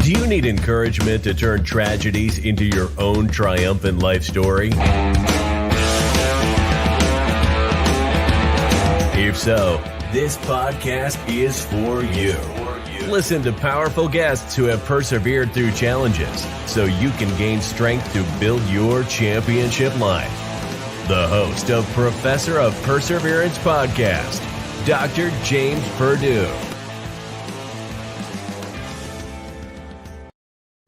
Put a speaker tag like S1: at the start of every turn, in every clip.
S1: Do you need encouragement to turn tragedies into your own triumphant life story? If so, this podcast is for you. Listen to powerful guests who have persevered through challenges so you can gain strength to build your championship life. The host of Professor of Perseverance podcast, Dr. James Purdue.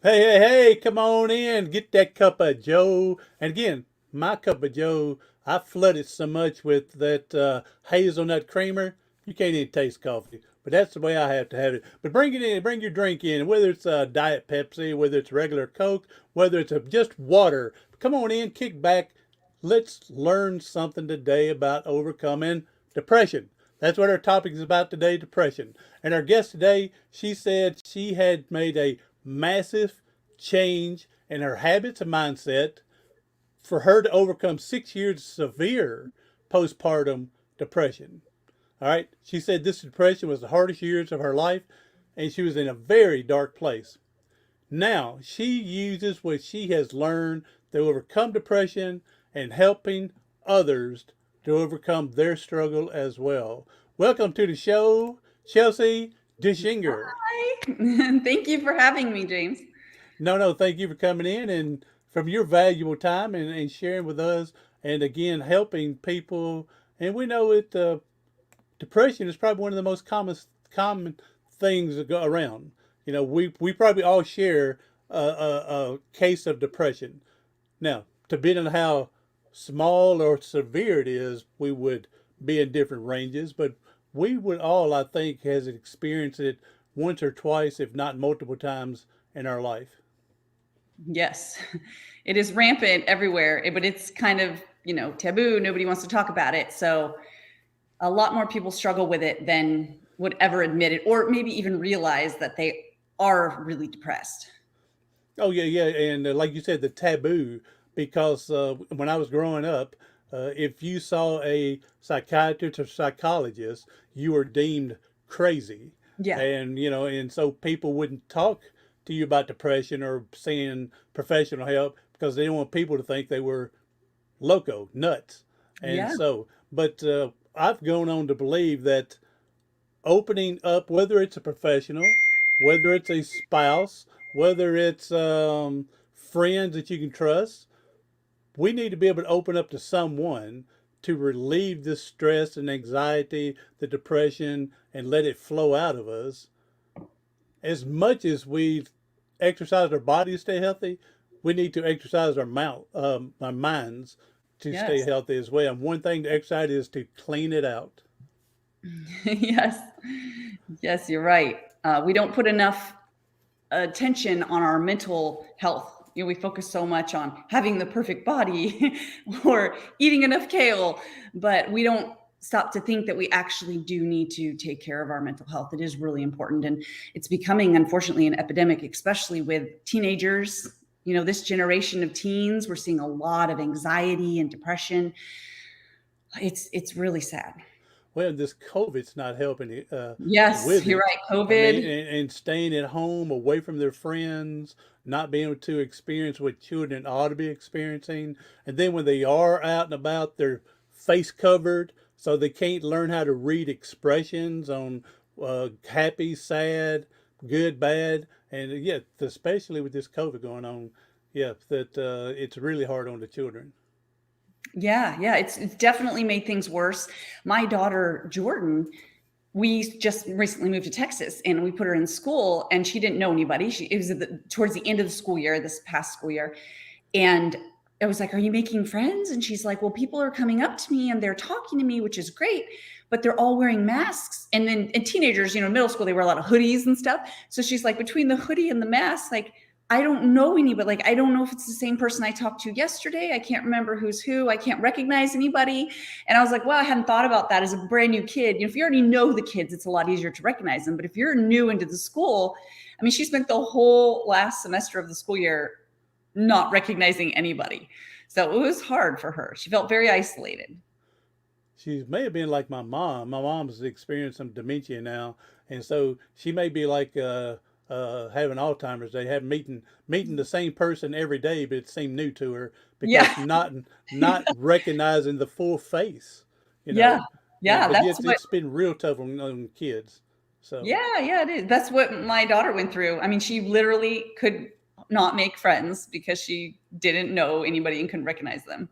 S2: Hey, come on in, get that cup of Joe. And again, my cup of Joe, I flood it so much with that hazelnut creamer, you can't even taste coffee. But that's the way I have to have it. But bring it in, bring your drink in, whether it's a Diet Pepsi, whether it's regular Coke, whether it's just water. Come on in, kick back. Let's learn something today about overcoming depression. That's what our topic is about today, depression. And our guest today, she said she had made a massive change in her habits and mindset for her to overcome 6 years of severe postpartum depression. All right. She said this depression was the hardest years of her life and she was in a very dark place. Now she uses what she has learned to overcome depression and helping others to overcome their struggle as well. Welcome to the show, Chelsea Dischinger.
S3: Hi. Thank you for having me, James.
S2: No, thank you for coming in and from your valuable time and sharing with us and again helping people. And we know it. Depression is probably one of the most common things that go around. You know, we probably all share a case of depression. Now, depending on how small or severe it is, we would be in different ranges, but we would all, I think, has experienced it once or twice, if not multiple times in our life.
S3: Yes, it is rampant everywhere, but it's kind of, taboo. Nobody wants to talk about it. So a lot more people struggle with it than would ever admit it, or maybe even realize that they are really depressed.
S2: Oh, yeah. And like you said, the taboo, because when I was growing up, if you saw a psychiatrist or psychologist, you were deemed crazy.
S3: Yeah.
S2: And so people wouldn't talk to you about depression or seeing professional help because they didn't want people to think they were loco, nuts. And
S3: Yeah.
S2: but I've gone on to believe that opening up, whether it's a professional, whether it's a spouse, whether it's friends that you can trust, we need to be able to open up to someone to relieve the stress and anxiety, the depression, and let it flow out of us. As much as we exercise our body to stay healthy, we need to exercise our minds to stay
S3: Yes.
S2: healthy as well. And one thing to exercise is to clean it out.
S3: Yes, you're right. We don't put enough attention on our mental health. We focus so much on having the perfect body or eating enough kale, but we don't stop to think that we actually do need to take care of our mental health. It is really important. And it's becoming, unfortunately, an epidemic, especially with teenagers. This generation of teens, we're seeing a lot of anxiety and depression. It's really sad.
S2: Well, this COVID's not helping
S3: Yes,
S2: with
S3: you're
S2: it.
S3: right.
S2: I
S3: COVID.
S2: mean, and staying at home, away from their friends, not being able to experience what children ought to be experiencing. And then when they are out and about, they're face covered, so they can't learn how to read expressions on happy, sad, good, bad. And yeah, especially with this COVID going on, yeah, that it's really hard on the children.
S3: Yeah. It's definitely made things worse. My daughter, Jordan, we just recently moved to Texas and we put her in school and she didn't know anybody. It was towards the end of the school year, this past school year. And I was like, "Are you making friends?" And she's like, "Well, people are coming up to me and they're talking to me, which is great, but they're all wearing masks." And then and teenagers, middle school, they wear a lot of hoodies and stuff. So she's like, between the hoodie and the mask, like, I don't know anybody. Like, I don't know if it's the same person I talked to yesterday. I can't remember who's who. I can't recognize anybody. And I was like, well, I hadn't thought about that as a brand new kid. If you already know the kids, it's a lot easier to recognize them. But if you're new into the school, I mean, she spent the whole last semester of the school year not recognizing anybody. So it was hard for her. She felt very isolated.
S2: She may have been like my mom. My mom's experienced some dementia now, and so she may be like having Alzheimer's. They had meeting the same person every day, but it seemed new to her
S3: Yeah.
S2: because not recognizing the full face, you
S3: Yeah.
S2: know.
S3: Yeah.
S2: But
S3: That's
S2: yet
S3: what,
S2: it's been real tough on kids. So
S3: yeah. Yeah. It is. That's what my daughter went through. I mean, she literally could not make friends because she didn't know anybody and couldn't recognize them.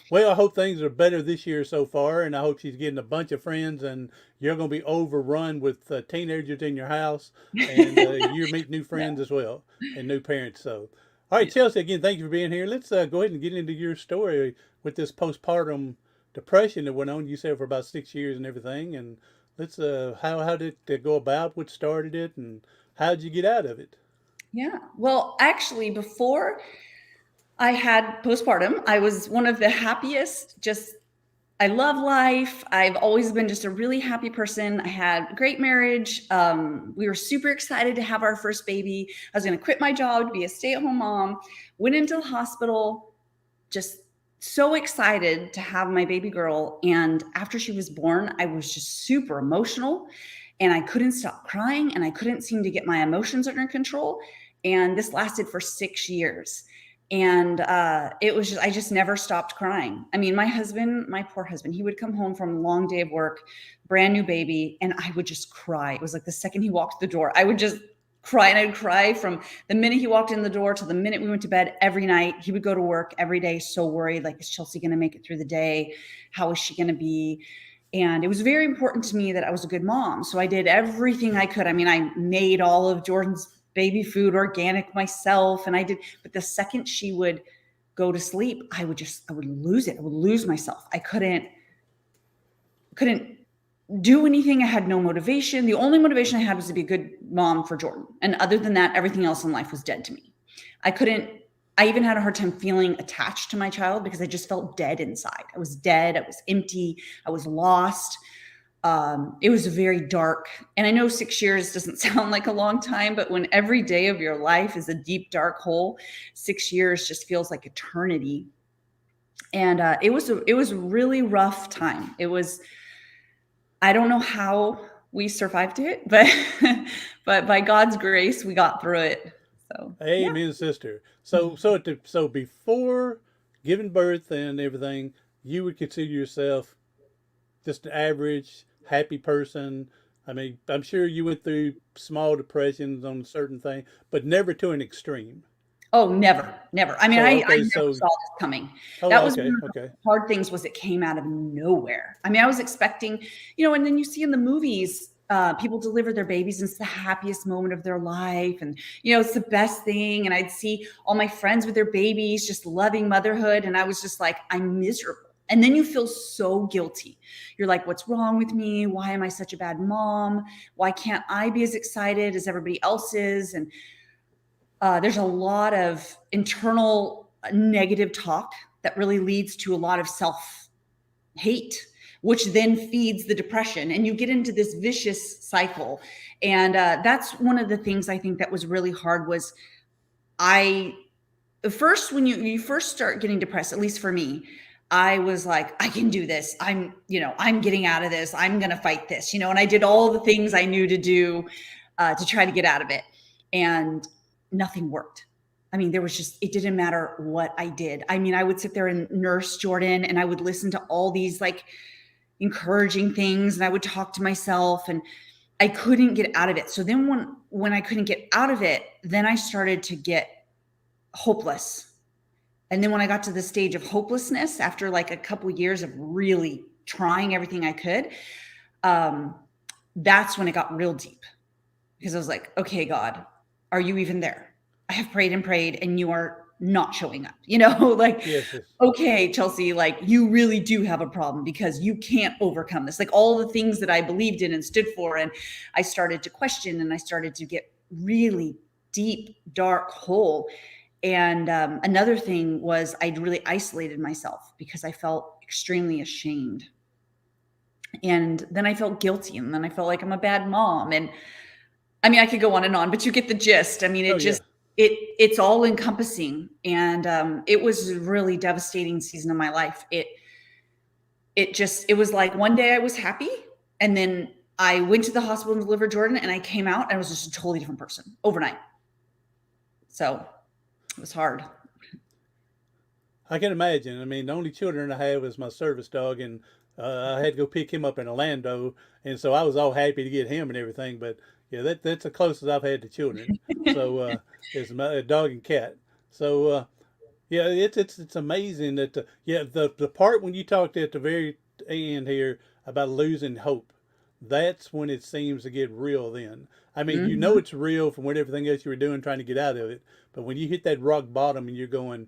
S2: well, I hope things are better this year so far, and I hope she's getting a bunch of friends, and you're going to be overrun with teenagers in your house, and you're meeting new
S3: Yeah.
S2: friends as well, and new parents. So, all right,
S3: Yeah.
S2: Chelsea, again, thank you for being here. Let's go ahead and get into your story with this postpartum depression that went on. You said for about 6 years and everything, and let's how did it go about? What started it, and how did you get out of it?
S3: Yeah. Well, actually, before I had postpartum, I was one of the happiest, just I love life. I've always been just a really happy person. I had a great marriage. We were super excited to have our first baby. I was going to quit my job to be a stay-at-home mom. Went into the hospital, just so excited to have my baby girl. And after she was born, I was just super emotional and I couldn't stop crying and I couldn't seem to get my emotions under control. And this lasted for 6 years. And it was just, I just never stopped crying. I mean, my husband, my poor husband, he would come home from a long day of work, brand new baby, and I would just cry. It was like the second he walked the door, I would just cry. And I'd cry from the minute he walked in the door to the minute we went to bed every night. He would go to work every day, so worried, like, is Chelsea going to make it through the day? How is she going to be? And it was very important to me that I was a good mom. So I did everything I could. I mean, I made all of Jordan's baby food organic myself. And I did, but the second she would go to sleep, I would lose it. I would lose myself. I couldn't do anything. I had no motivation. The only motivation I had was to be a good mom for Jordan. And other than that, everything else in life was dead to me. I even had a hard time feeling attached to my child because I just felt dead inside. I was dead. I was empty. I was lost. It was very dark. And I know 6 years doesn't sound like a long time, but when every day of your life is a deep, dark hole, 6 years just feels like eternity. And it was a really rough time. I don't know how we survived it, but but by God's grace, we got through it. So yeah.
S2: Amen, sister. So before giving birth and everything, you would consider yourself just an average, happy person. I mean, I'm sure you went through small depressions on certain things, but never to an extreme.
S3: Oh, never, never. I mean,
S2: So
S3: I
S2: okay,
S3: never
S2: so
S3: saw this coming.
S2: oh,
S3: That was
S2: okay,
S3: one of the
S2: okay.
S3: hard things was it came out of nowhere. I mean, I was expecting, and then you see in the movies, people deliver their babies and it's the happiest moment of their life. And, it's the best thing. And I'd see all my friends with their babies, just loving motherhood. And I was just like, I'm miserable. And then you feel so guilty. You're like, what's wrong with me? Why am I such a bad mom? Why can't I be as excited as everybody else is? And there's a lot of internal negative talk that really leads to a lot of self-hate, which then feeds the depression. And you get into this vicious cycle. And that's one of the things I think that was really hard was first, when you first start getting depressed, at least for me, I was like, I can do this. I'm getting out of this. I'm going to fight this, and I did all the things I knew to do to try to get out of it. And nothing worked. I mean, it didn't matter what I did. I mean, I would sit there and nurse Jordan and I would listen to all these like encouraging things and I would talk to myself and I couldn't get out of it. So then when I couldn't get out of it, then I started to get hopeless. And then when I got to the stage of hopelessness, after like a couple of years of really trying everything I could, that's when it got real deep because I was like, okay, God, are you even there? I have prayed and you are not showing up, like,
S2: Yes, yes.
S3: okay, Chelsea, like you really do have a problem because you can't overcome this. Like all the things that I believed in and stood for. And I started to question and I started to get really deep, dark hole. And another thing was I'd really isolated myself because I felt extremely ashamed. And then I felt guilty and then I felt like I'm a bad mom. And I mean, I could go on, but you get the gist. I mean, it's all encompassing. And it was a really devastating season of my life. It was like one day I was happy and then I went to the hospital and delivered Jordan, and I came out and I was just a totally different person overnight. So it was hard.
S2: I can imagine. I mean, the only children I had was my service dog, and I had to go pick him up in Orlando, and so I was all happy to get him and everything. But yeah, that's the closest I've had to children. So it's my dog and cat. So yeah, it's amazing that yeah, the part when you talked at the very end here about losing hope, that's when it seems to get real. Then I mean, you know
S3: Mhm.
S2: it's real from what everything else you were doing trying to get out of it, but when you hit that rock bottom and you're going,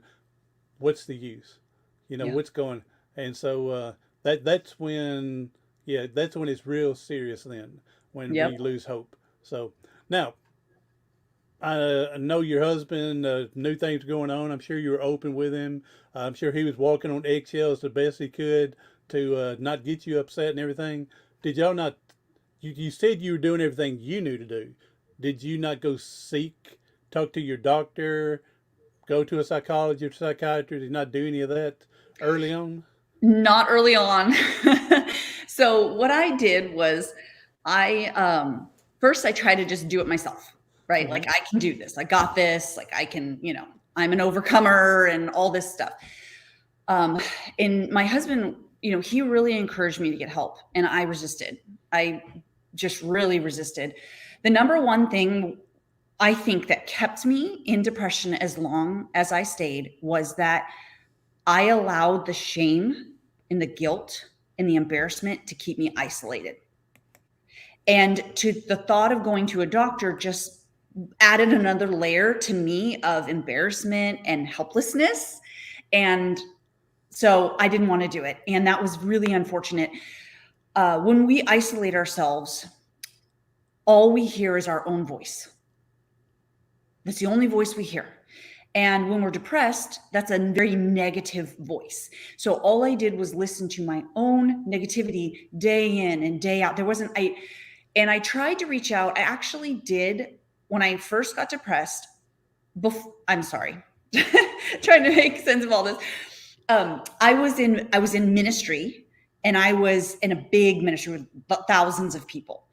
S2: what's the use? You know
S3: Yeah.
S2: what's going, and so that's when yeah, that's when it's real serious. Then when
S3: Yep.
S2: we lose hope. So now I know your husband knew things going on. I'm sure you were open with him. I'm sure he was walking on eggshells the best he could to not get you upset and everything. Did y'all not? You said you were doing everything you knew to do. Did you not go seek, talk to your doctor, go to a psychologist or psychiatrist? Did you not do any of that early on?
S3: Not early on. So what I did was I first I tried to just do it myself, right?
S2: Mm-hmm.
S3: Like I can do this. I got this. Like I can, I'm an overcomer and all this stuff. Um, and my husband, he really encouraged me to get help, and I resisted. I just really resisted. The number one thing I think that kept me in depression as long as I stayed was that I allowed the shame and the guilt and the embarrassment to keep me isolated. And to the thought of going to a doctor just added another layer to me of embarrassment and helplessness. And so I didn't want to do it. And that was really unfortunate. When we isolate ourselves, all we hear is our own voice. That's the only voice we hear. And when we're depressed, that's a very negative voice. So all I did was listen to my own negativity day in and day out. And I tried to reach out. I actually did when I first got depressed. I'm sorry, trying to make sense of all this. I was in ministry, and I was in a big ministry with thousands of people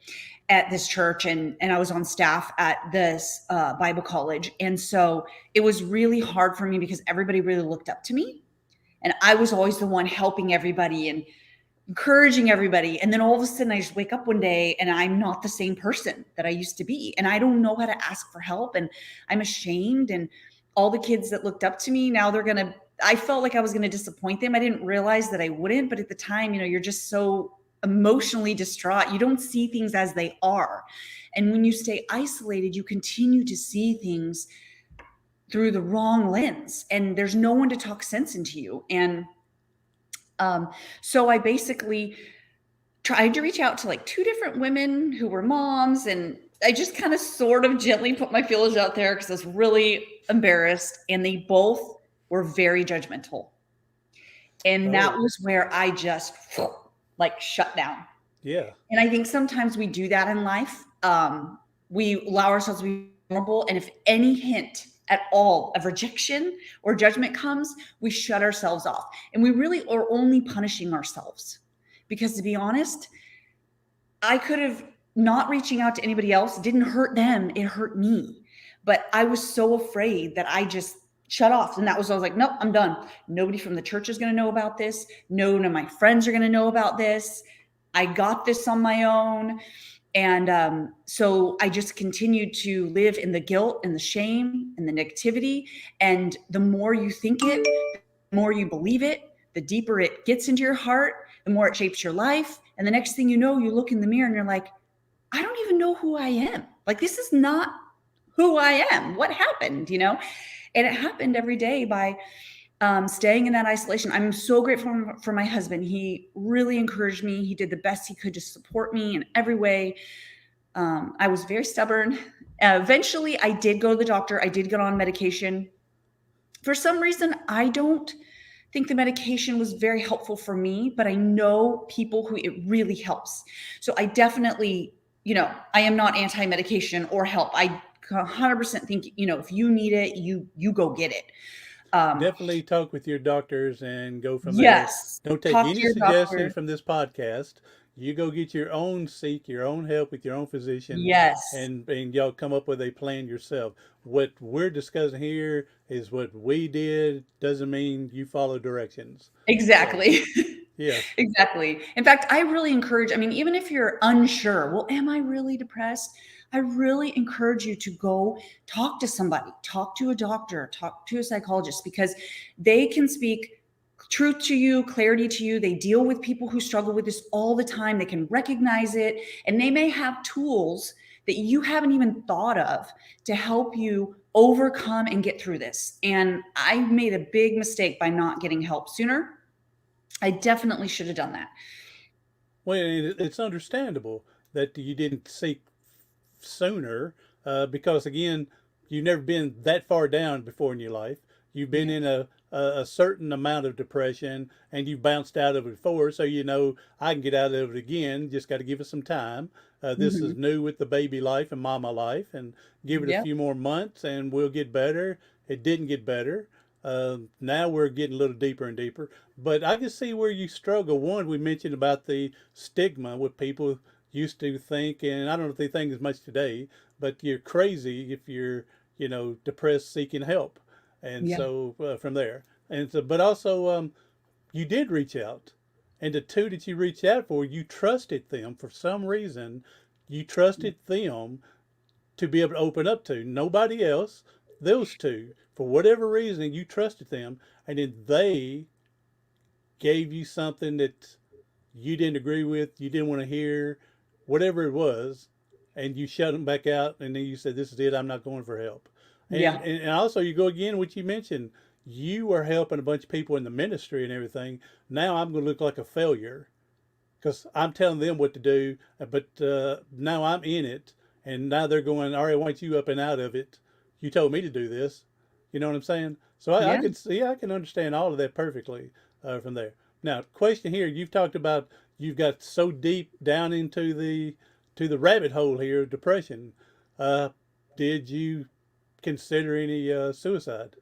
S3: at this church, and I was on staff at this Bible college. And so it was really hard for me because everybody really looked up to me. And I was always the one helping everybody and encouraging everybody. And then all of a sudden I just wake up one day and I'm not the same person that I used to be. And I don't know how to ask for help. And I'm ashamed. And all the kids that looked up to me, now I felt like I was going to disappoint them. I didn't realize that I wouldn't. But at the time, you're just so emotionally distraught. You don't see things as they are. And when you stay isolated, you continue to see things through the wrong lens, and there's no one to talk sense into you. And so I basically tried to reach out to like two different women who were moms, and I just kind of sort of gently put my feelers out there because I was really embarrassed, and they both were very judgmental. And that
S2: Oh,
S3: was where I just like shut down.
S2: yeah.
S3: And I think sometimes we do that in life. We allow ourselves to be vulnerable. And if any hint at all of rejection or judgment comes, we shut ourselves off. And we really are only punishing ourselves. Because to be honest, I could have not reaching out to anybody else, didn't hurt them, it hurt me. But I was so afraid that I just shut off. And I was like, nope, I'm done. Nobody from the church is going to know about this. None of my friends are going to know about this. I got this on my own. And so I just continued to live in the guilt and the shame and the negativity. And the more you think it, the more you believe it, the deeper it gets into your heart, the more it shapes your life. And the next thing you know, you look in the mirror and you're like, I don't even know who I am. Like, this is not who I am. What happened, And it happened every day by staying in that isolation. I'm so grateful for my husband. He really encouraged me. He did the best he could to support me in every way. I was very stubborn. Eventually, I did go to the doctor. I did get on medication. For some reason, I don't think the medication was very helpful for me, but I know people who it really helps. So I definitely, I am not anti-medication or help. I 100% think, if you need it, you go get it.
S2: Definitely talk with your doctors and go from there.
S3: Yes.
S2: Don't take
S3: Talk to
S2: any
S3: your
S2: suggestions
S3: doctor.
S2: from this podcast. You go get your own, seek your own help with your own physician,
S3: Yes,
S2: and y'all come up with a plan yourself. What we're discussing here is what we did. Doesn't mean you follow directions. So
S3: exactly.
S2: yes,
S3: Exactly. In fact, I really encourage, I mean, even if you're unsure, well, am I really depressed? I really encourage you to go talk to somebody, talk to a doctor, talk to a psychologist, because they can speak truth to you, clarity to you. They deal with people who struggle with this all the time. They can recognize it, and they may have tools that you haven't even thought of to help you overcome and get through this. And I made a big mistake by not getting help sooner. I definitely should have done that.
S2: well, it's understandable that you didn't seek sooner, because again, you've never been that far down before in your life. You've been
S3: Yeah.
S2: in a certain amount of depression, and you've bounced out of it before, so you know I can get out of it again. Just got to give it some time. This is
S3: Mhm.
S2: new with the baby life and mama life, and give it a
S3: Yep.
S2: few more months, and we'll get better. It didn't get better. Now we're getting a little deeper and deeper. But I can see where you struggle. One, we mentioned about the stigma with people used to think, and I don't know if they think as much today, but you're crazy if you're, depressed seeking help. And
S3: Yeah.
S2: so from there, and so, but also, you did reach out, and the two that you reached out for, you trusted them for some reason. You trusted them to be able to open up to nobody else. Those two, for whatever reason, you trusted them, and then they gave you something that you didn't agree with, you didn't want to hear, whatever it was, and you shut them back out, and then you said, "This is it. I'm not going for help." And
S3: Yeah.
S2: and also you go again, which you mentioned, you are helping a bunch of people in the ministry and everything. Now I'm going to look like a failure because I'm telling them what to do, but now I'm in it, and now they're going, "All right, why don't you up and out of it? You told me to do this." You know what I'm saying? So I
S3: Yeah.
S2: can see, I can understand all of that perfectly from there. Now, question here: you've talked about you've got so deep down into the rabbit hole here of depression. Uh, did you consider any suicide?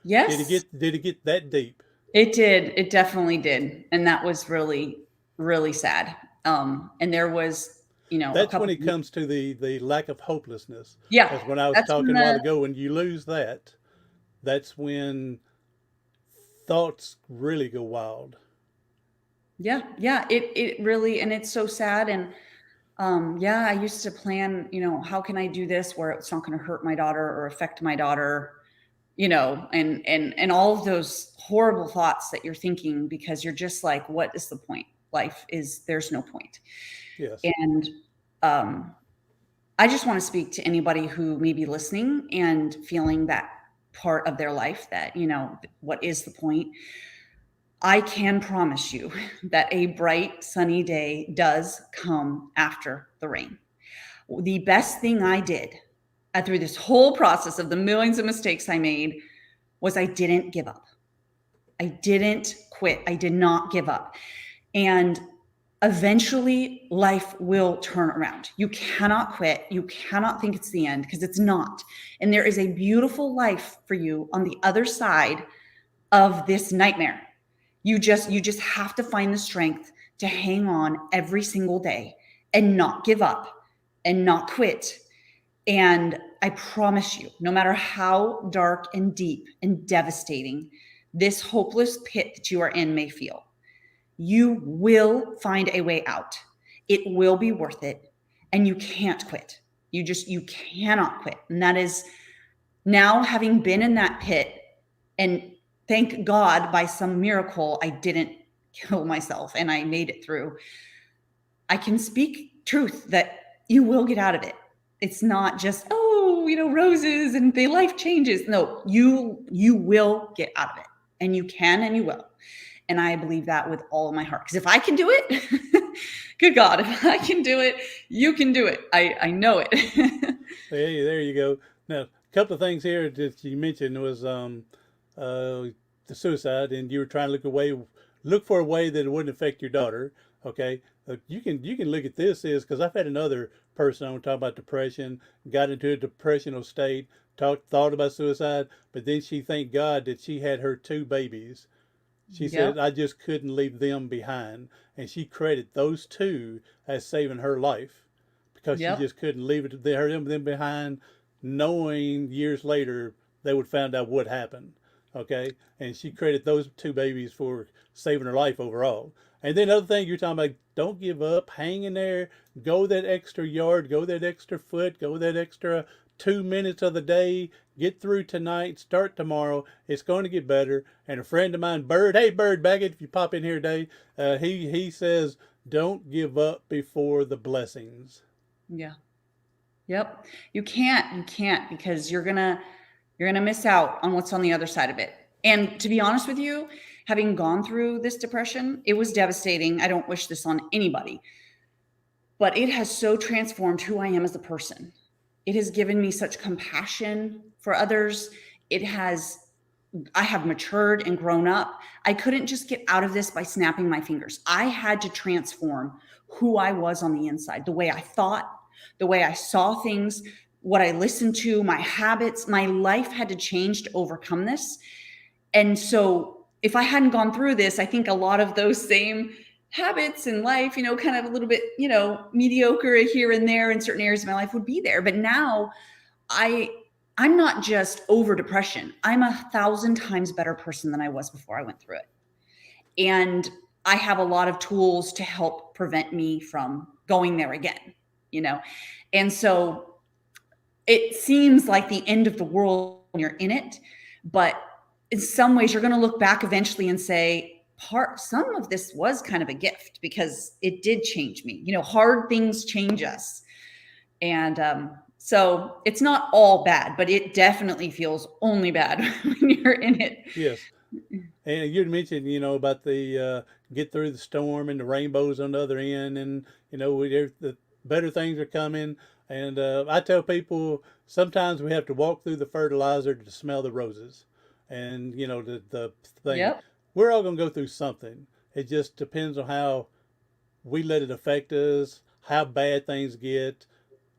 S3: Yes,
S2: Did it get that deep?
S3: it did. It definitely did. And that was really, really sad. And there was, a
S2: That's when
S3: couple,
S2: it comes to the lack of hopelessness.
S3: yeah,
S2: As when I was
S3: that's when
S2: talking a while
S3: the,
S2: ago, when you lose that, that's when thoughts really go wild.
S3: yeah, yeah, it really, and it's so sad. And yeah, I used to plan, how can I do this where it's not going to hurt my daughter or affect my daughter, and all of those horrible thoughts that you're thinking because you're just like, what is the point? Life is, there's no point.
S2: Yes.
S3: And um, I just want to speak to anybody who may be listening and feeling that part of their life that, what is the point? I can promise you that a bright, sunny day does come after the rain. The best thing I did through this whole process of the millions of mistakes I made was I didn't give up. I didn't quit. I did not give up. And eventually life will turn around. You cannot quit. You cannot think it's the end because it's not. And there is a beautiful life for you on the other side of this nightmare. You just have to find the strength to hang on every single day and not give up and not quit. And I promise you, no matter how dark and deep and devastating this hopeless pit that you are in may feel, you will find a way out. It will be worth it. And you can't quit. You cannot quit. And that is now having been in that pit, and thank God by some miracle, I didn't kill myself and I made it through. I can speak truth that you will get out of it. It's not just, oh, roses and the life changes. No, you will get out of it. And you can and you will. And I believe that with all of my heart. Because if I can do it, good God, if I can do it, you can do it. I know it.
S2: Hey, there you go. Now, a couple of things here that you mentioned was uh, the suicide, and you were trying to look for a way that it wouldn't affect your daughter. Okay, you can look at this is because I've had another person on talk about depression, got into a depressional state, thought about suicide, but then she thanked God that she had her two babies. She said,
S3: Yep.
S2: I just couldn't leave them behind. And she credited those two as saving her life because she
S3: Yep.
S2: just couldn't leave it them behind, knowing years later they would find out what happened. Okay. And she credited those two babies for saving her life overall. And then other thing you're talking about, don't give up, hang in there, go that extra yard, go that extra foot, go that extra 2 minutes of the day, get through tonight, start tomorrow. It's going to get better. And a friend of mine, Bird, hey Bird Baggett, if you pop in here today, he says, don't give up before the blessings.
S3: Yeah. Yep. You can't because you're gonna miss out on what's on the other side of it. And to be honest with you, having gone through this depression, it was devastating. I don't wish this on anybody, but it has so transformed who I am as a person. It has given me such compassion for others. It has I have matured and grown up. I couldn't just get out of this by snapping my fingers. I had to transform who I was on the inside, the way I thought, the way I saw things, what I listened to, my habits. My life had to change to overcome this. And so if I hadn't gone through this, I think a lot of those same habits in life, kind of a little bit, mediocre here and there in certain areas of my life would be there. But now I I'm not just over depression. I'm 1,000 times better person than I was before I went through it. And I have a lot of tools to help prevent me from going there again, you know? And so it seems like the end of the world when you're in it, but in some ways you're going to look back eventually and say, some of this was kind of a gift because it did change me. Hard things change us. And so it's not all bad, but it definitely feels only bad when you're in it.
S2: Yes. And you'd mentioned, about the get through the storm and the rainbows on the other end, and the better things are coming. And I tell people sometimes we have to walk through the fertilizer to smell the roses, and the thing.
S3: Yep.
S2: We're all gonna go through something. It just depends on how we let it affect us, how bad things get.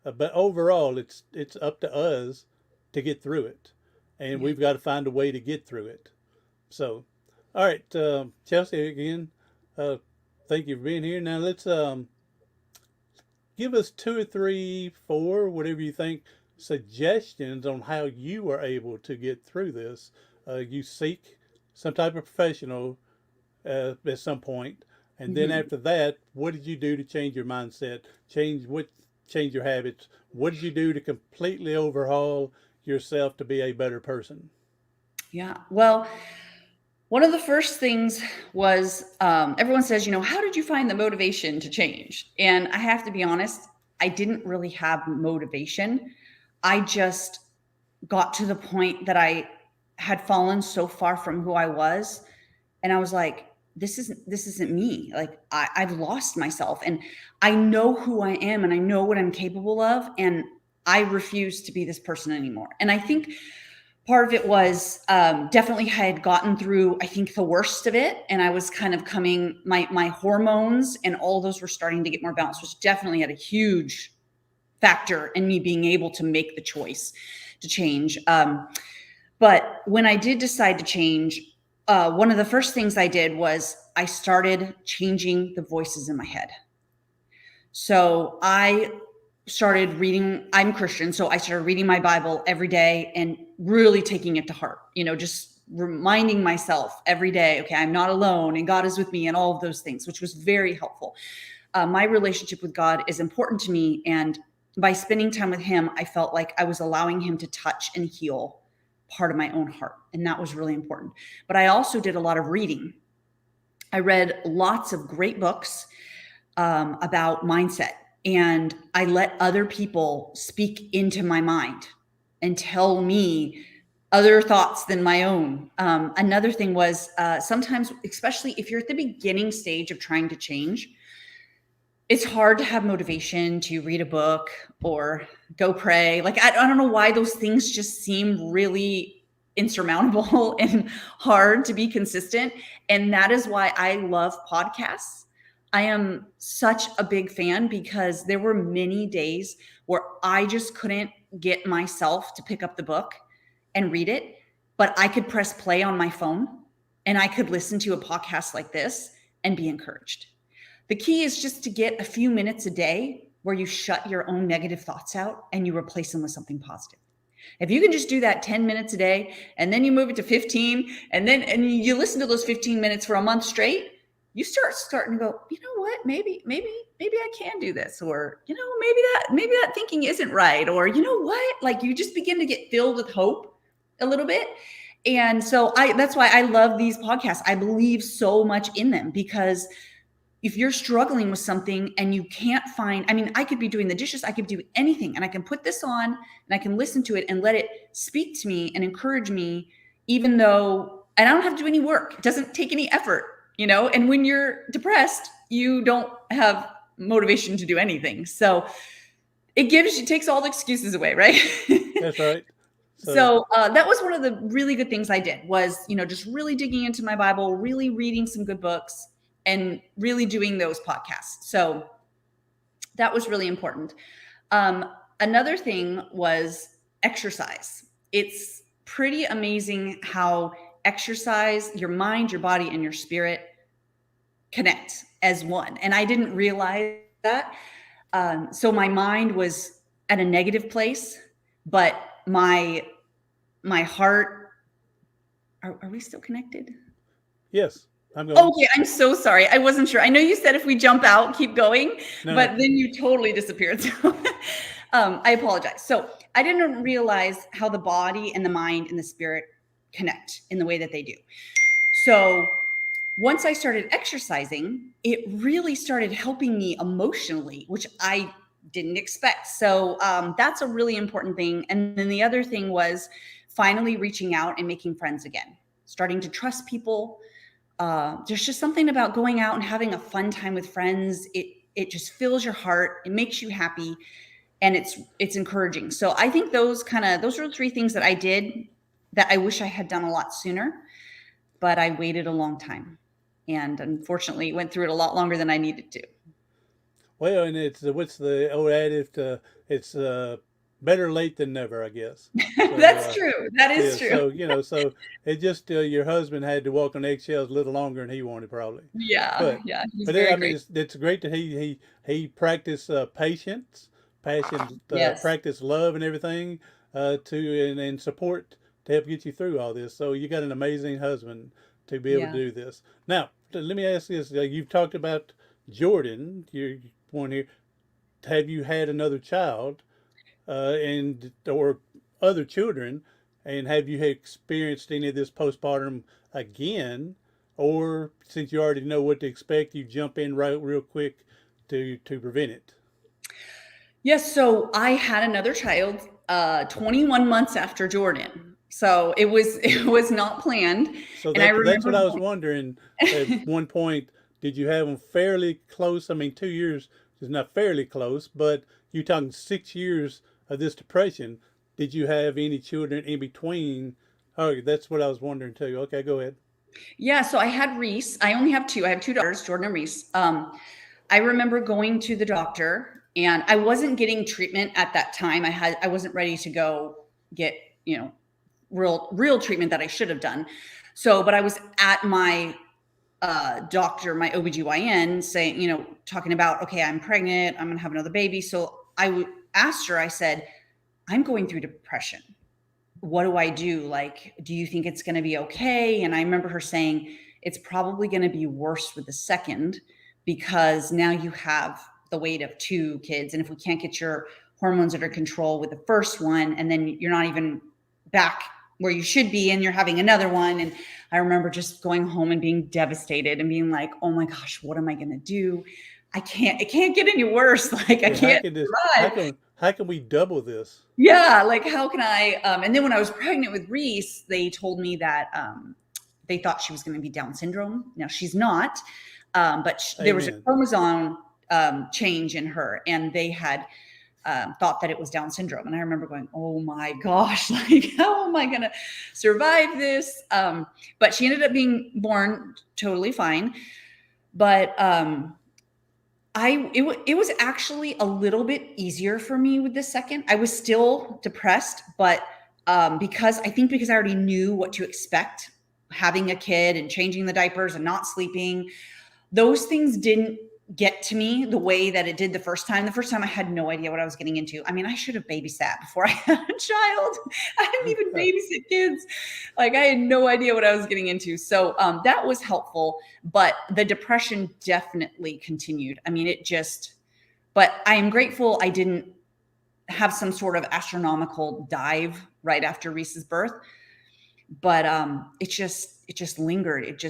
S2: But overall, it's up to us to get through it, and
S3: Yeah.
S2: we've got to find a way to get through it. So, all right, Chelsea, again, uh, thank you for being here. Now let's give us two or three, four, whatever you think, suggestions on how you were able to get through this. You seek some type of professional at some point, and then
S3: Mhm.
S2: after that, what did you do to change your mindset? Change your habits? What did you do to completely overhaul yourself to be a better person?
S3: Yeah. Well, one of the first things was everyone says, how did you find the motivation to change? And I have to be honest, I didn't really have motivation. I just got to the point that I had fallen so far from who I was. And I was like, this isn't me. Like I've lost myself and I know who I am and I know what I'm capable of. And I refuse to be this person anymore. And I think part of it was definitely I had gotten through, I think, the worst of it. And I was kind of coming, my hormones and all those were starting to get more balanced, which definitely had a huge factor in me being able to make the choice to change. But when I did decide to change, one of the first things I did was I started changing the voices in my head. So I started reading, I'm Christian, so I started reading my Bible every day and really taking it to heart, just reminding myself every day, okay, I'm not alone and God is with me and all of those things, which was very helpful. My relationship with God is important to me. And by spending time with him, I felt like I was allowing him to touch and heal part of my own heart. And that was really important. But I also did a lot of reading. I read lots of great books about mindset. And I let other people speak into my mind and tell me other thoughts than my own. Another thing was sometimes, especially if you're at the beginning stage of trying to change, it's hard to have motivation to read a book or go pray. Like, I don't know why those things just seem really insurmountable and hard to be consistent. And that is why I love podcasts. I am such a big fan because there were many days where I just couldn't get myself to pick up the book and read it, but I could press play on my phone and I could listen to a podcast like this and be encouraged. The key is just to get a few minutes a day where you shut your own negative thoughts out and you replace them with something positive. If you can just do that 10 minutes a day, and then you move it to 15, and you listen to those 15 minutes for a month straight, you starting to go, you know what, maybe I can do this, or, you know, maybe that thinking isn't right, or, you know what, like you just begin to get filled with hope a little bit. And so that's why I love these podcasts. I believe so much in them, because if you're struggling with something and you can't find, I mean, I could be doing the dishes, I could do anything, and I can put this on and I can listen to it and let it speak to me and encourage me, even though, and I don't have to do any work. It doesn't take any effort, you know, and when you're depressed, you don't have motivation to do anything. So it takes all the excuses away, right?
S2: That's right.
S3: So that was one of the really good things I did, was, you know, just really digging into my Bible, really reading some good books, and really doing those podcasts. So that was really important. Another thing was exercise. It's pretty amazing how exercise, your mind, your body, and your spirit connect as one. And I didn't realize that. So my mind was at a negative place, but my heart, are we still connected?
S2: Yes. I'm going.
S3: Okay, I'm so sorry. I wasn't sure. I know you said if we jump out, keep going, but then you totally disappeared. So I apologize. So I didn't realize how the body and the mind and the spirit connect in the way that they do. So once I started exercising, it really started helping me emotionally, which I didn't expect. So that's a really important thing. And then the other thing was finally reaching out and making friends again, starting to trust people. There's just something about going out and having a fun time with friends. It just fills your heart. It makes you happy, and it's encouraging. So I think those are the three things that I did that I wish I had done a lot sooner, but I waited a long time, and unfortunately went through it a lot longer than I needed to.
S2: Well, and it's what's the old adage? It's better late than never, I guess. So,
S3: That's true. That is true.
S2: So so it just your husband had to walk on eggshells a little longer than he wanted, probably.
S3: Yeah, he's
S2: But
S3: very
S2: I mean,
S3: great.
S2: it's great that he practiced patience, passion,
S3: Yes.
S2: practice love and everything and support to help get you through all this. So you got an amazing husband to be able
S3: Yeah.
S2: to do this. Now, let me ask you this: you've talked about Jordan, your one here. Have you had another child, and or other children, and have you experienced any of this postpartum again, or since you already know what to expect, you jump in right real quick to prevent it?
S3: Yes. So I had another child 21 months after Jordan. So it was not planned.
S2: So
S3: And I
S2: that's
S3: remember
S2: what I was wondering. At one point, did you have them fairly close? I mean, 2 years is not fairly close, but you're talking 6 years of this depression. Did you have any children in between? Oh, that's what I was wondering too. Okay, go ahead.
S3: Yeah, so I had Reese. I only have two. I have two daughters, Jordan and Reese. I remember going to the doctor, and I wasn't getting treatment at that time. I wasn't ready to go get, you know, real treatment that I should have done. So, but I was at my doctor, my OBGYN, saying, you know, talking about, okay, I'm pregnant, I'm gonna have another baby. So asked her, I said, I'm going through depression. What do I do? Like, do you think it's going to be okay? And I remember her saying, it's probably going to be worse with the second, because now you have the weight of two kids. And if we can't get your hormones under control with the first one, and then you're not even back where you should be, and you're having another one. And I remember just going home and being devastated and being like, oh my gosh, what am I going to do? It can't get any worse. Like, I can't survive.
S2: How can we double this?
S3: Yeah, like how can I? And then when I was pregnant with Reese, they told me that they thought she was going to be Down syndrome. Now she's not, but there was a chromosome change in her, and they had thought that it was Down syndrome. And I remember going, "Oh my gosh, like how am I going to survive this?" But she ended up being born totally fine. But it was actually a little bit easier for me with the second. I was still depressed, but because I already knew what to expect, having a kid and changing the diapers and not sleeping, those things didn't get to me the way that it did the first time. The first time I had no idea what I was getting into. I mean, I should have babysat before I had a child. I didn't even babysit kids. Like, I had no idea what I was getting into. So that was helpful, but the depression definitely continued. I mean, but I am grateful I didn't have some sort of astronomical dive right after Reese's birth. But it just lingered.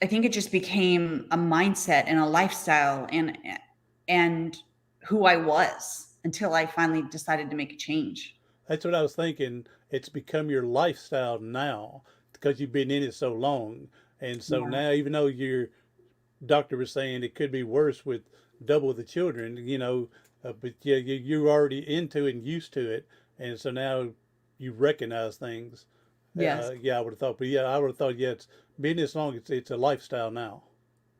S3: I think it just became a mindset and a lifestyle and who I was until I finally decided to make a change.
S2: That's what I was thinking. It's become your lifestyle now because you've been in it so long. And so
S3: Yeah.
S2: now, even though your doctor was saying it could be worse with double the children, but yeah, you're already into it and used to it. And so now you recognize things.
S3: Yes.
S2: Yeah, I would have thought, but yeah, I would have thought, yeah, it's been this long. It's a lifestyle now.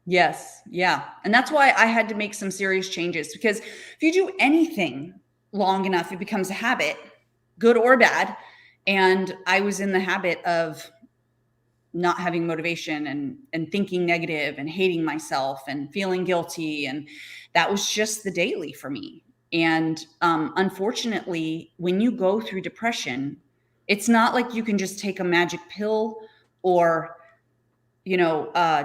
S3: Yes. Yeah. And that's why I had to make some serious changes, because if you do anything long enough, it becomes a habit, good or bad. And I was in the habit of not having motivation and thinking negative and hating myself and feeling guilty. And that was just the daily for me. And unfortunately, when you go through depression, it's not like you can just take a magic pill or,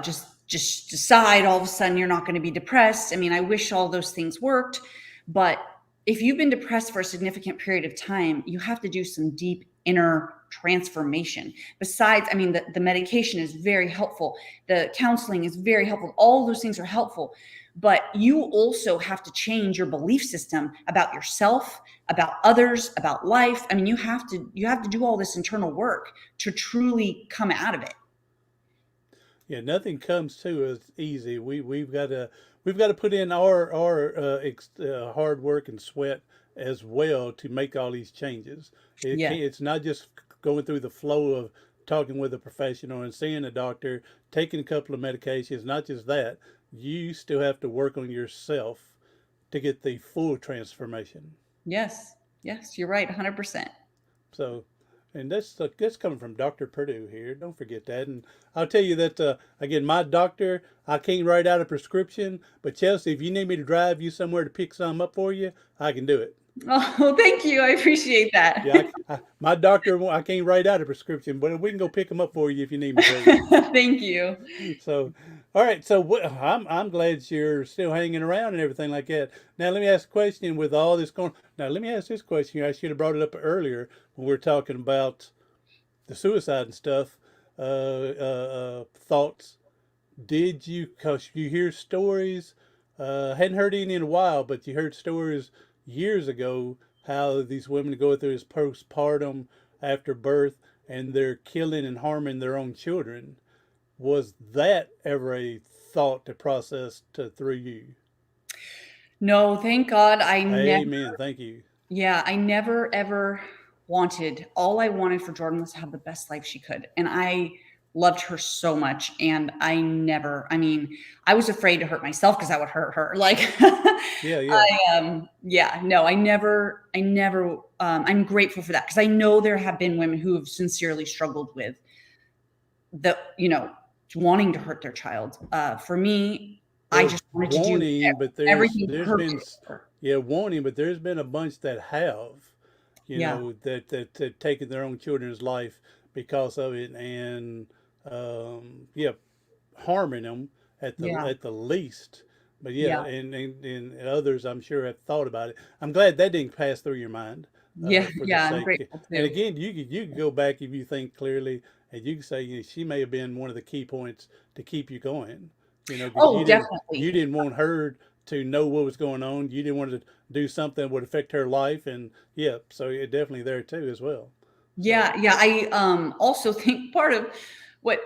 S3: just decide all of a sudden you're not going to be depressed. I mean, I wish all those things worked, but if you've been depressed for a significant period of time, you have to do some deep inner transformation. Besides, I mean, the medication is very helpful. The counseling is very helpful. All those things are helpful, but you also have to change your belief system about yourself, about others, about life. I mean, you have to do all this internal work to truly come out of it.
S2: Yeah, nothing comes to us easy. We've got to put in our hard work and sweat as well to make all these changes.
S3: Yeah.
S2: It's not just going through the flow of talking with a professional and seeing a doctor, taking a couple of medications. Not just that, you still have to work on yourself to get the full transformation.
S3: Yes. Yes. You're right. 100%.
S2: So, and that's coming from Dr. Purdue here. Don't forget that. And I'll tell you that again, my doctor, I can't write out a prescription, but Chelsea, if you need me to drive you somewhere to pick some up for you, I can do it.
S3: Oh, thank you. I appreciate that.
S2: Yeah, my doctor, I can't write out a prescription, but we can go pick them up for you if you need me to.
S3: Thank you.
S2: So, all right. So I'm glad you're still hanging around and everything like that. Now let me ask a question with all this going. Now let me ask this question. I should have brought it up earlier when we were talking about the suicide and stuff. Thoughts. Did you? Cause you hear stories. Hadn't heard any in a while, but you heard stories years ago how these women go through this postpartum after birth and they're killing and harming their own children. Was that ever a thought to process through you?
S3: No, thank God.
S2: Amen. Thank you.
S3: Yeah, I never ever wanted, all I wanted for Jordan was to have the best life she could. And I loved her so much. And I was afraid to hurt myself because I would hurt her. Like,
S2: Yeah.
S3: I'm grateful for that because I know there have been women who have sincerely struggled with wanting to hurt their child. For me, I just wanted to do everything perfect.
S2: Wanting, but there's been a bunch that have, that taken their own children's life because of it, and harming them at the least. But and others I'm sure have thought about it. I'm glad that didn't pass through your mind.
S3: I'm grateful too.
S2: And again, you can go back if you think clearly, and you can say she may have been one of the key points to keep you going. 'Cause
S3: definitely.
S2: You didn't want her to know what was going on. You didn't want to do something that would affect her life, and so it definitely there too as well.
S3: I also think part of what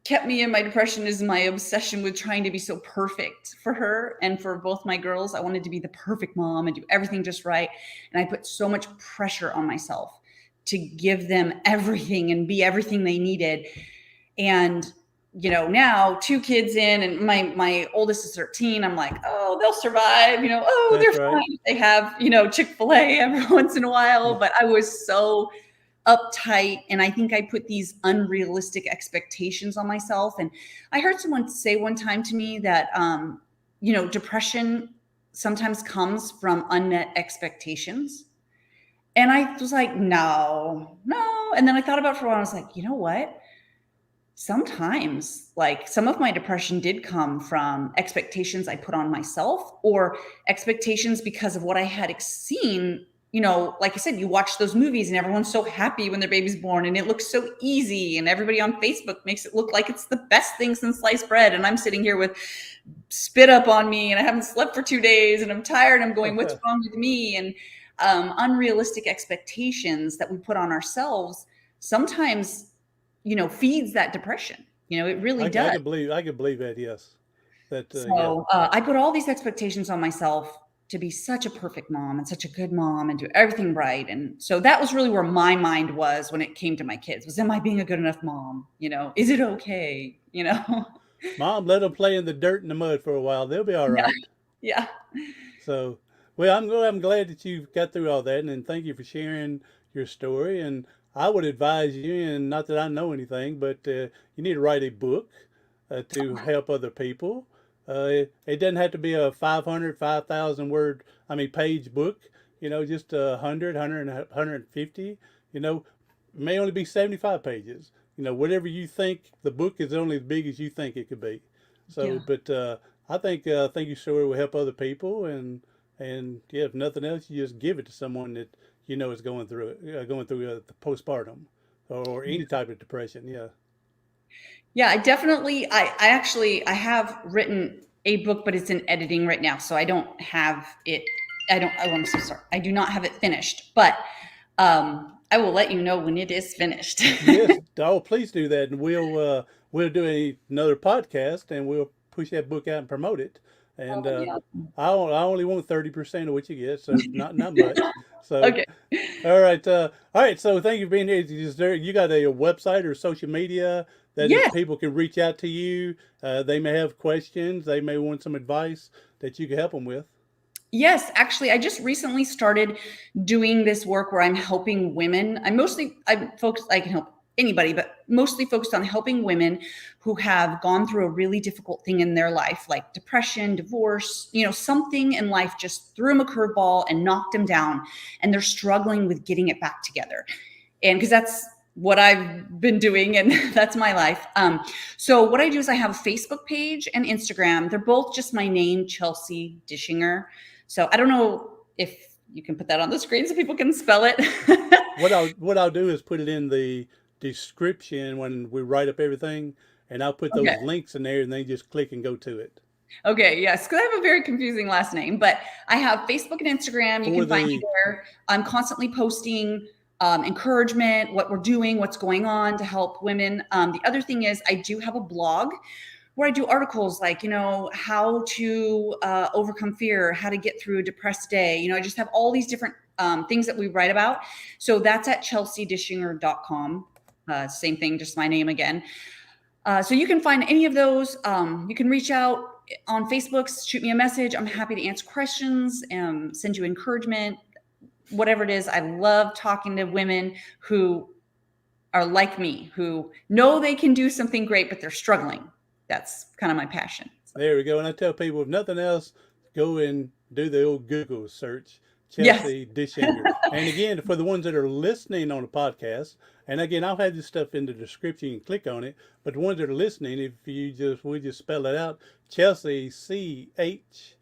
S3: kept me in my depression is my obsession with trying to be so perfect for her and for both my girls. I wanted to be the perfect mom and do everything just right. And I put so much pressure on myself to give them everything and be everything they needed. And, now 2 kids in and my oldest is 13. I'm like, oh, they'll survive,
S2: That's
S3: they're
S2: right.
S3: fine. They have, Chick-fil-A every once in a while, but I was so uptight, and I think I put these unrealistic expectations on myself. And I heard someone say one time to me that depression sometimes comes from unmet expectations. And I was like, no. And then I thought about it for a while. I was like, you know what? Sometimes, like, some of my depression did come from expectations I put on myself, or expectations because of what I had seen. Like I said, you watch those movies and everyone's so happy when their baby's born and it looks so easy, and everybody on Facebook makes it look like it's the best thing since sliced bread. And I'm sitting here with spit up on me and I haven't slept for 2 days and I'm tired. I'm going, what's wrong with me? And unrealistic expectations that we put on ourselves sometimes feeds that depression. It really does.
S2: I can believe that. Yes.
S3: I put all these expectations on myself to be such a perfect mom and such a good mom and do everything right. And so that was really where my mind was when it came to my kids, was, am I being a good enough mom? Is it okay?
S2: Mom, let them play in the dirt and the mud for a while. They'll be all right.
S3: Yeah.
S2: So, well, I'm glad that you got through all that, and thank you for sharing your story. And I would advise you, and not that I know anything, but you need to write a book to help other people. It doesn't have to be a 5,000 word, page book. Just 100, 150. It may only be 75 pages. Whatever you think. The book is only as big as you think it could be. So,
S3: Yeah.
S2: but I think your story will help other people, and yeah, if nothing else, you just give it to someone that is going through it, the postpartum or any type of depression. Yeah.
S3: Yeah, I definitely, I have written a book, but it's in editing right now. So I don't have it. I'm so sorry. I do not have it finished, but I will let you know when it is finished.
S2: Yes. Oh, please do that, and we'll do another podcast, and we'll push that book out and promote it. And
S3: Yeah.
S2: I only want 30% of what you get, so not much. So
S3: Okay.
S2: all right, So thank you for being here. You got a website or social media that if
S3: Yes.
S2: people can reach out to you, they may have questions, they may want some advice that you can help them with.
S3: Yes, actually, I just recently started doing this work where I'm helping women. I'm focused, I can help anybody, but mostly focused on helping women who have gone through a really difficult thing in their life, like depression, divorce, something in life just threw them a curveball and knocked them down, and they're struggling with getting it back together. And because that's what I've been doing, and that's my life. So what I do is I have a Facebook page and Instagram. They're both just my name, Chelsea Dischinger. So I don't know if you can put that on the screen so people can spell it.
S2: What I'll do is put it in the description when we write up everything, and I'll put those
S3: Okay.
S2: links in there, and they just click and go to it.
S3: Okay, yes, because I have a very confusing last name, but I have Facebook and Instagram. You can find me there. I'm constantly posting encouragement, what we're doing, what's going on to help women. The other thing is I do have a blog where I do articles like, how to overcome fear, how to get through a depressed day. I just have all these different things that we write about. So that's at chelseadischinger.com. Same thing, just my name again. So you can find any of those. You can reach out on Facebook, shoot me a message. I'm happy to answer questions and send you encouragement, whatever it is. I love talking to women who are like me, who know they can do something great, but they're struggling. That's kind of my passion.
S2: There we go. And I tell people, if nothing else, go and do the old Google search, Chelsea Dischinger. And again, for the ones that are listening on the podcast, and again, I'll have this stuff in the description. You can click on it. But the ones that are listening, if we just spell it out, Chelsea, CHELSEA,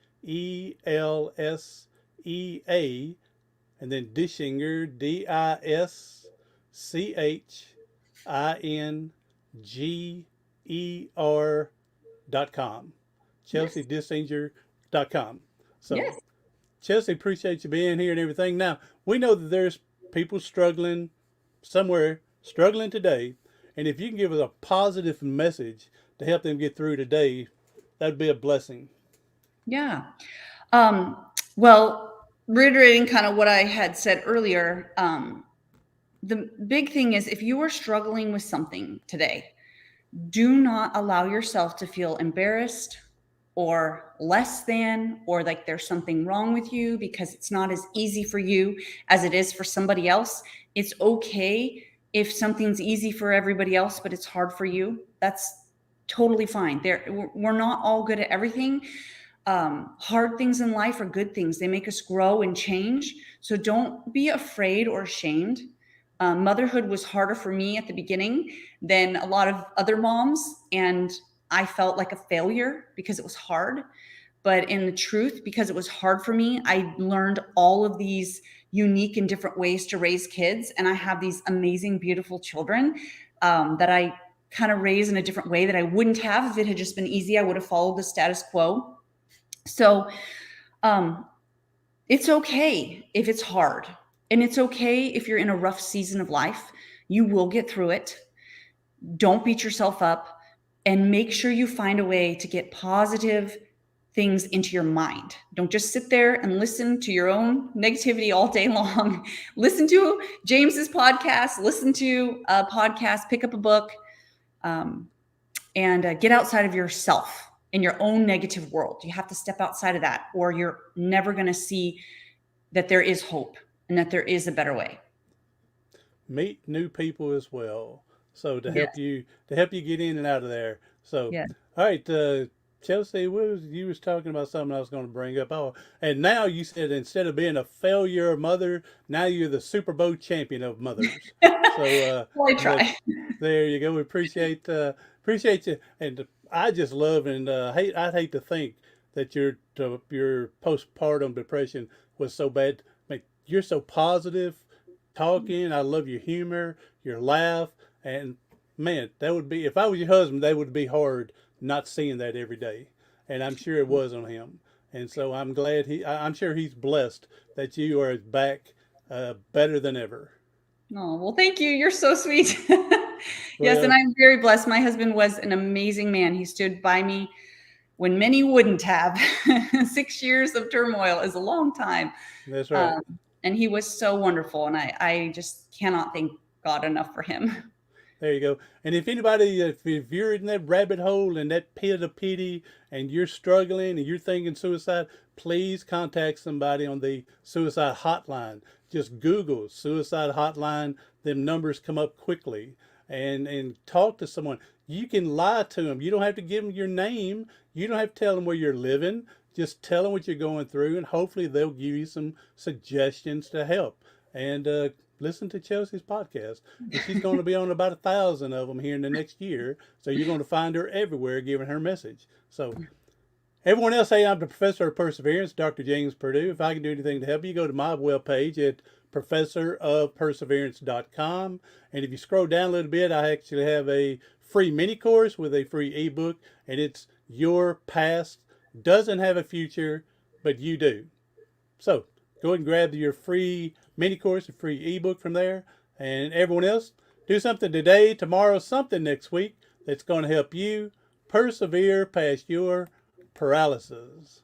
S2: and then Dischinger, DISCHINGER.com. ChelseaDischinger.com. So,
S3: Yes.
S2: Chelsea, appreciate you being here and everything. Now, we know that there's people struggling somewhere, struggling today. And if you can give us a positive message to help them get through today, that'd be a blessing.
S3: Yeah. Well, reiterating kind of what I had said earlier, the big thing is if you are struggling with something today, do not allow yourself to feel embarrassed or less than, or like there's something wrong with you because it's not as easy for you as it is for somebody else. It's okay if something's easy for everybody else, but it's hard for you. That's totally fine. We're not all good at everything. Hard things in life are good things. They make us grow and change. So don't be afraid or ashamed. Motherhood was harder for me at the beginning than a lot of other moms. And I felt like a failure because it was hard. But in the truth, because it was hard for me, I learned all of these unique and different ways to raise kids. And I have these amazing, beautiful children that I kind of raise in a different way that I wouldn't have if it had just been easy. I would have followed the status quo. So it's okay if it's hard. And it's okay if you're in a rough season of life. You will get through it. Don't beat yourself up, and make sure you find a way to get positive things into your mind. Don't just sit there and listen to your own negativity all day long. Listen to James's podcast, listen to a podcast, pick up a book, and get outside of yourself in your own negative world. You have to step outside of that, or you're never going to see that there is hope and that there is a better way.
S2: Meet new people as well. So to help
S3: Yes.
S2: you get in and out of there. So,
S3: Yes.
S2: all right, Chelsea, you was talking about something I was going to bring up. Oh, and now you said instead of being a failure mother, now you're the Super Bowl champion of mothers. So,
S3: Well, I
S2: but
S3: try.
S2: there you go. We appreciate you, and I just love and I'd hate to think that your postpartum depression was so bad. Like, you're so positive, talking. I love your humor, your laugh, and man, that would be if I was your husband, that would be hard not seeing that every day, and I'm sure it was on him. And so I'm glad I'm sure he's blessed that you are back better than ever.
S3: Oh, well, thank you. You're so sweet. Yes, and
S2: Well,
S3: I'm very blessed. My husband was an amazing man. He stood by me when many wouldn't have. 6 years of turmoil is a long time.
S2: that's right.
S3: Um, and he was so wonderful. And I just cannot thank God enough for him.
S2: There you go. And if you're in that rabbit hole and that pit of pity and you're struggling and you're thinking suicide, please contact somebody on the suicide hotline. Just Google suicide hotline. Them numbers come up quickly, and talk to someone. You can lie to them. You don't have to give them your name. You don't have to tell them where you're living. Just tell them what you're going through, and hopefully they'll give you some suggestions to help. And listen to Chelsea's podcast. And she's going to be on about 1,000 of them here in the next year. So you're going to find her everywhere giving her message. So everyone else, hey, I'm the professor of perseverance, Dr. James Purdue. If I can do anything to help you, go to my webpage at professorofperseverance.com. And if you scroll down a little bit, I actually have a free mini course with a free ebook, and it's Your Past Doesn't Have a Future, but You Do. So go ahead and grab your free mini course, a free ebook from there. And everyone else, do something today, tomorrow, something next week that's going to help you persevere past your paralysis.